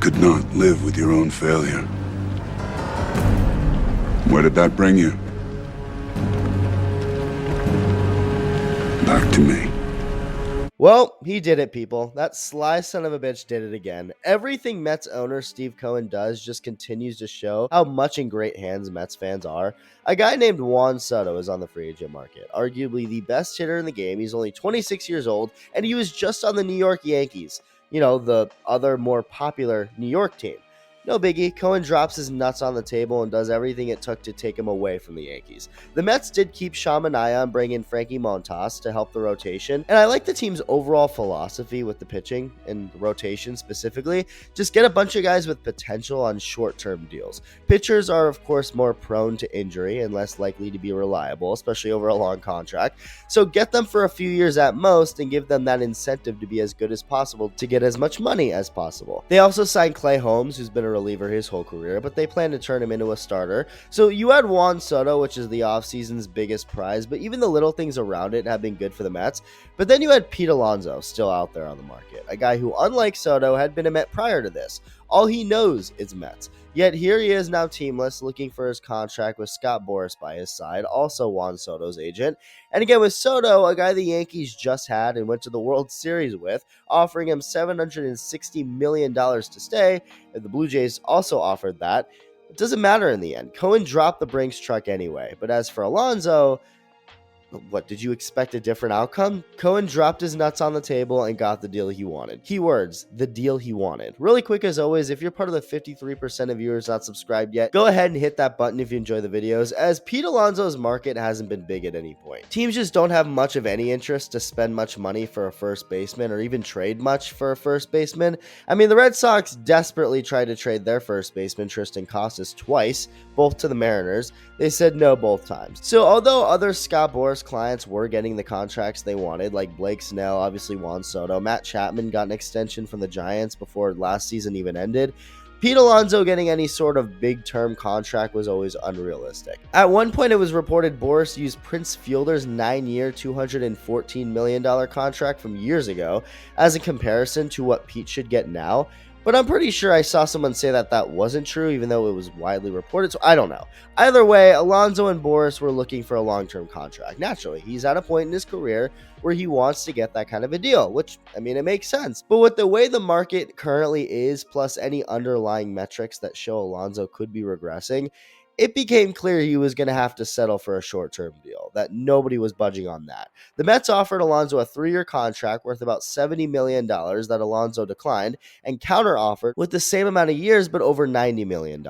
could not live with your own failure. Where did that bring you? Back to me. Well, he did it, people. That sly son of a bitch did it again. Everything Mets owner Steve Cohen does just continues to show how much in great hands Mets fans are. A guy named Juan Soto is on the free agent market, arguably the best hitter in the game. He's only 26 years old, and he was just on the New York Yankees, the other more popular New York team. No biggie, Cohen drops his nuts on the table and does everything it took to take him away from the Yankees. The Mets did keep Shamanaya and bring in Frankie Montas to help the rotation, and I like the team's overall philosophy with the pitching and the rotation specifically. Just get a bunch of guys with potential on short-term deals. Pitchers are, of course, more prone to injury and less likely to be reliable, especially over a long contract, so get them for a few years at most and give them that incentive to be as good as possible to get as much money as possible. They also signed Clay Holmes, who's been a reliever his whole career, but they plan to turn him into a starter. So you had Juan Soto, which is the offseason's biggest prize, but even the little things around it have been good for the Mets. But then you had Pete Alonso still out there on the market, a guy who, unlike Soto, had been a Met prior to this. All he knows is Mets. Yet here he is now teamless, looking for his contract with Scott Boras by his side, also Juan Soto's agent. And again, with Soto, a guy the Yankees just had and went to the World Series with, offering him $760 million to stay, and the Blue Jays also offered that. It doesn't matter in the end. Cohen dropped the Brinks truck anyway. But as for Alonso, what, did you expect a different outcome? Cohen dropped his nuts on the table and got the deal he wanted. Keywords, the deal he wanted. Really quick as always, if you're part of the 53% of viewers not subscribed yet, go ahead and hit that button if you enjoy the videos, as Pete Alonso's market hasn't been big at any point. Teams just don't have much of any interest to spend much money for a first baseman or even trade much for a first baseman. I mean, the Red Sox desperately tried to trade their first baseman, Tristan Casas, twice, both to the Mariners. They said no both times. So although other Scott Boras clients were getting the contracts they wanted, like Blake Snell, obviously Juan Soto, Matt Chapman got an extension from the Giants before last season even ended, Pete Alonso getting any sort of big-term contract was always unrealistic. At one point, it was reported Boras used Prince Fielder's 9-year, $214 million contract from years ago as a comparison to what Pete should get now. But I'm pretty sure I saw someone say that that wasn't true, even though it was widely reported, so I don't know. Either way, Alonso and Boras were looking for a long-term contract. Naturally, he's at a point in his career where he wants to get that kind of a deal, which, I mean, it makes sense. But with the way the market currently is, plus any underlying metrics that show Alonso could be regressing, it became clear he was going to have to settle for a short-term deal, that nobody was budging on that. The Mets offered Alonso a 3-year contract worth about $70 million that Alonso declined, and counter-offered with the same amount of years but over $90 million.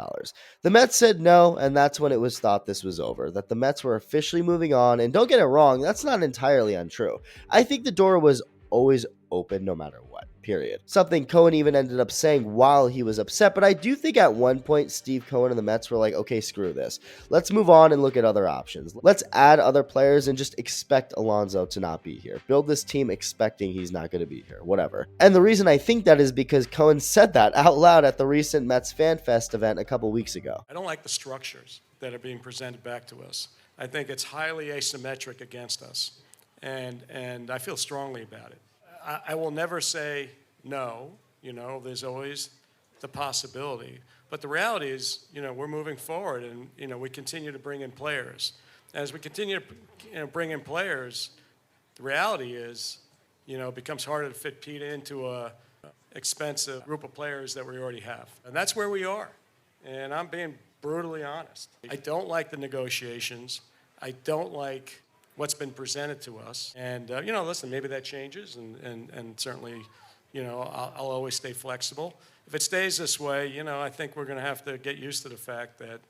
The Mets said no, and that's when it was thought this was over, that the Mets were officially moving on, and don't get it wrong, that's not entirely untrue. I think the door was always open no matter what, period. Something Cohen even ended up saying while he was upset, but I do think at one point Steve Cohen and the Mets were like, okay, screw this. Let's move on and look at other options. Let's add other players and just expect Alonso to not be here. Build this team expecting he's not going to be here, whatever. And the reason I think that is because Cohen said that out loud at the recent Mets Fan Fest event a couple weeks ago. I don't like the structures that are being presented back to us. I think it's highly asymmetric against us, and I feel strongly about it. I will never say no, there's always the possibility. But the reality is, we're moving forward and, we continue to bring in players. As we continue to bring in players, the reality is, it becomes harder to fit Pete into a expensive group of players that we already have. And that's where we are. And I'm being brutally honest. I don't like the negotiations. I don't like what's been presented to us. And, listen, maybe that changes, and certainly, I'll always stay flexible. If it stays this way, I think we're going to have to get used to the fact that,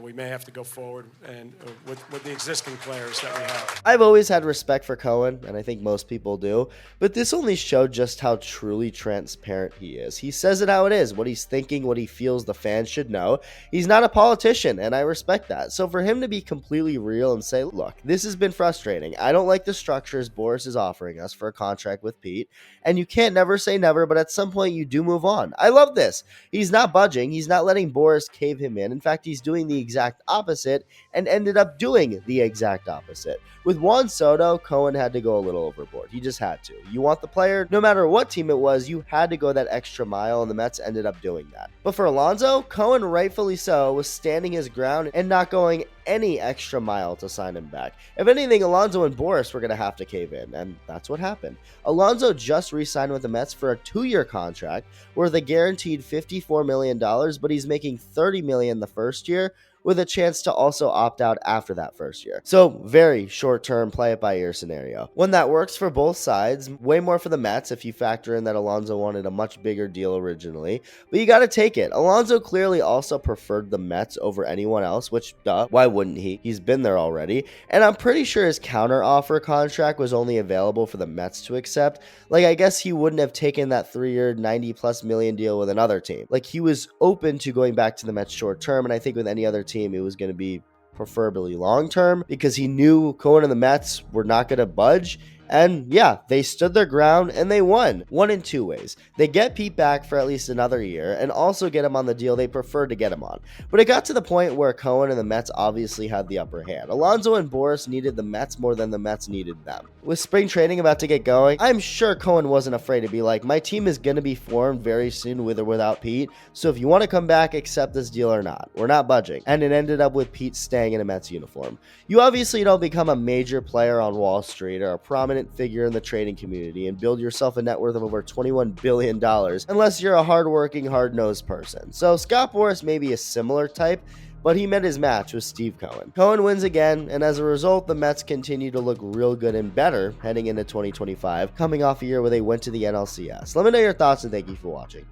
we may have to go forward and with the existing players that we have. I've always had respect for Cohen, and I think most people do, but this only showed just how truly transparent he is. He says it how it is, what he's thinking, what he feels the fans should know. He's not a politician, and I respect that. So for him to be completely real and say, look, this has been frustrating. I don't like the structures Boras is offering us for a contract with Pete, and you can't never say never, but at some point you do move on. I love this. He's not budging. He's not letting Boras cave him in. In fact, he's doing the exact opposite and ended up doing the exact opposite. With Juan Soto, Cohen had to go a little overboard. He just had to. You want the player, no matter what team it was, you had to go that extra mile, and the Mets ended up doing that. But for Alonso, Cohen, rightfully so, was standing his ground and not going any extra mile to sign him back. If anything, Alonso and Boras were going to have to cave in, and that's what happened. Alonso just re-signed with the Mets for a 2-year contract worth a guaranteed $54 million, but he's making $30 million the first year, with a chance to also opt out after that first year. So, very short-term, play-it-by-ear scenario. One that works for both sides, way more for the Mets if you factor in that Alonso wanted a much bigger deal originally, but you gotta take it. Alonso clearly also preferred the Mets over anyone else, which, duh, why wouldn't he? He's been there already, and I'm pretty sure his counter-offer contract was only available for the Mets to accept. Like, I guess he wouldn't have taken that 3-year, $90+ million deal with another team. Like, he was open to going back to the Mets short-term, and I think with any other team, it was going to be preferably long-term because he knew Cohen and the Mets were not going to budge. And yeah, they stood their ground and they won. One in two ways. They get Pete back for at least another year and also get him on the deal they preferred to get him on. But it got to the point where Cohen and the Mets obviously had the upper hand. Alonso and Boras needed the Mets more than the Mets needed them. With spring training about to get going, I'm sure Cohen wasn't afraid to be like, my team is going to be formed very soon with or without Pete, so if you want to come back, accept this deal or not. We're not budging. And it ended up with Pete staying in a Mets uniform. You obviously don't become a major player on Wall Street or a prominent figure in the trading community and build yourself a net worth of over $21 billion unless you're a hardworking, hard-nosed person. So Scott Boras may be a similar type, but he met his match with Steve Cohen. Cohen wins again, and as a result, the Mets continue to look real good and better heading into 2025, coming off a year where they went to the NLCS. Let me know your thoughts, and thank you for watching.